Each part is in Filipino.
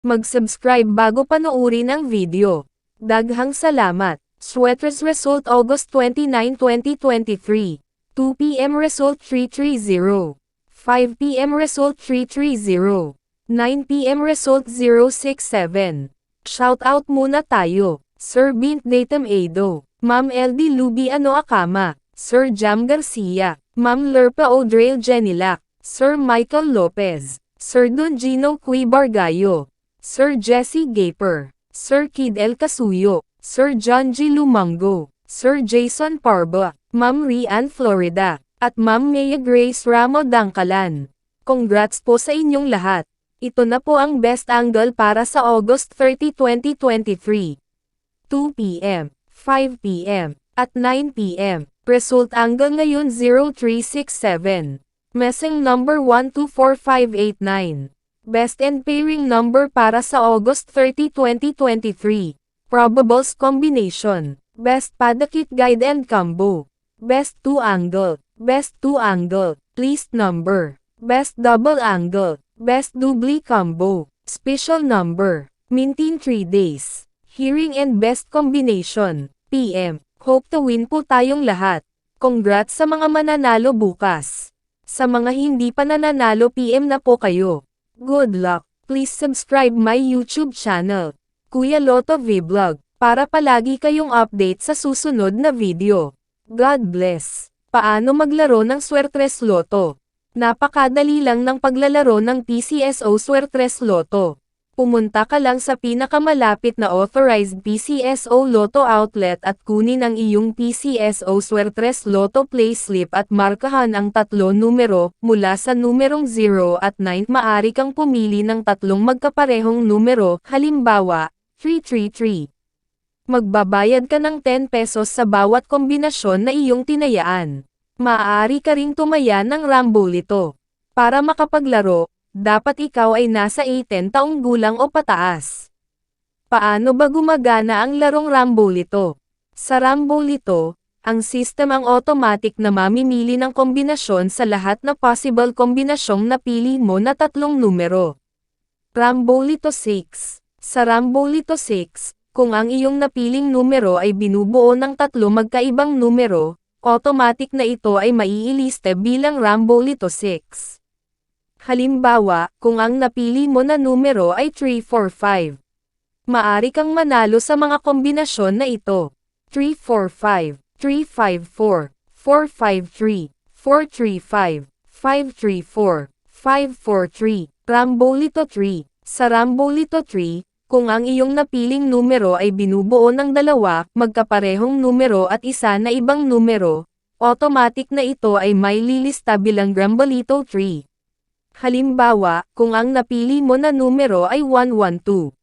Mag-subscribe bago panoorin ang video. Daghang salamat. Sweaters result August 29, 2023. 2 p.m. result 330. 5 p.m. result 330. 9 p.m. result 067. Shoutout muna tayo. Sir Bint Datum Ado, Ma'am LD Lubiano Akama, Sir Jam Garcia, Ma'am Lerpa Odrail Genilac, Sir Michael Lopez, Sir Don Gino Cui Bargayo, Sir Jesse Gaper, Sir Kid El Casuyo, Sir John G. Lumango, Sir Jason Parba, Ma'am Rian Florida, at Ma'am Maya Grace Ramo Dangkalan. Congrats po sa inyong lahat. Ito na po ang best angle para sa August 30, 2023. 2 p.m., 5 p.m., at 9 p.m. Result angle ngayon 0367. Messing number 124589. Best and pairing number para sa August 30, 2023. Probables combination. Best padakit guide and combo. Best 2 angle. Best 2 angle. Least number. Best double angle. Best doubly combo. Special number. Mintin 3 days. Hearing and best combination. PM. Hope to win po tayong lahat. Congrats sa mga mananalo bukas. Sa mga hindi pa nananalo PM na po kayo. Good luck. Please subscribe my YouTube channel, Kuya Lotto Vlog, para palagi kayong update sa susunod na video. God bless. Paano maglaro ng Swertres Lotto? Napakadali lang ng paglalaro ng PCSO Swertres Lotto. Pumunta ka lang sa pinakamalapit na authorized PCSO Lotto outlet at kunin ang iyong PCSO Swertres Lotto playslip at markahan ang 3 numero, mula sa numerong 0 at 9. Maari kang pumili ng 3 magkaparehong numero, halimbawa, 333. Magbabayad ka ng 10 pesos sa bawat kombinasyon na iyong tinayaan. Maaari ka ring tumaya ng Rambolito. Para makapaglaro, dapat ikaw ay nasa 18 taong gulang o pataas. Paano ba gumagana ang larong Rambolito? Sa Rambolito, ang system ang automatic na mamimili ng kombinasyon sa lahat na possible kombinasyong napili mo na 3 numero. Rambolito 6. Sa Rambolito 6, kung ang iyong napiling numero ay binubuo ng 3 magkaibang numero, automatic na ito ay maiiliste bilang Rambolito 6. Halimbawa, kung ang napili mo na numero ay 345. Maari kang manalo sa mga kombinasyon na ito. 345, 354, 453, 435, 534, 543, Rambolito 3. Sa Rambolito 3, kung ang iyong napiling numero ay binubuo ng 2 magkaparehong numero at isa na ibang numero, automatic na ito ay may lilista bilang Rambolito 3. Halimbawa, kung ang napili mo na numero ay 112.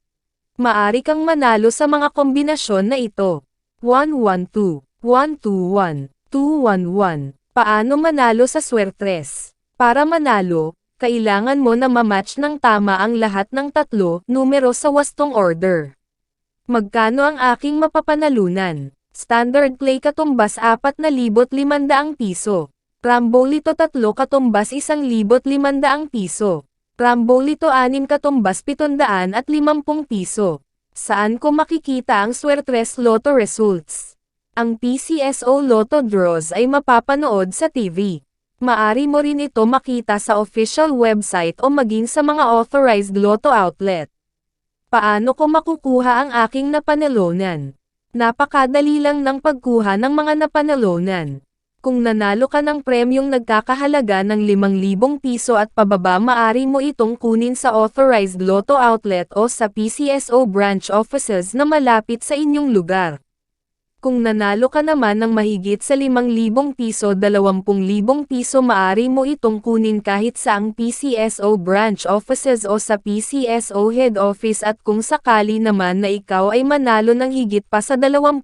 Maari kang manalo sa mga kombinasyon na ito. 112, 121, 211. Paano manalo sa Swertres? Para manalo, kailangan mo na mamatch ng tama ang lahat ng 3 numero sa wastong order. Magkano ang aking mapapanalunan? Standard play katumbas 4,500 piso. Rambolito 3 katumbas 1,500 piso. Rambolito 6 katumbas 750 piso. Saan ko makikita ang Swertres Lotto results? Ang PCSO Lotto draws ay mapapanood sa TV. Maari mo rin ito makita sa official website o maging sa mga authorized Lotto outlet. Paano ko makukuha ang aking napanalunan? Napakadali lang ng pagkuha ng mga napanalunan. Kung nanalo ka ng premyong nagkakahalaga ng 5,000 piso at pababa, maari mo itong kunin sa authorized Lotto outlet o sa PCSO branch offices na malapit sa inyong lugar. Kung nanalo ka naman ng mahigit sa 5,000 piso, 20,000 piso, maari mo itong kunin kahit sa ang PCSO branch offices o sa PCSO head office, at kung sakali naman na ikaw ay manalo ng higit pa sa 20,000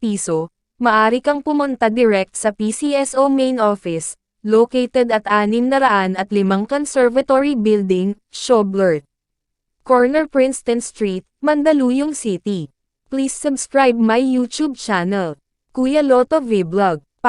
piso, maari kang pumunta direct sa PCSO main office, located at 605 Conservatory Building, Schoblert Corner, Princeton Street, Mandaluyong City. Please subscribe my YouTube channel, Kuya Lotto Vlog.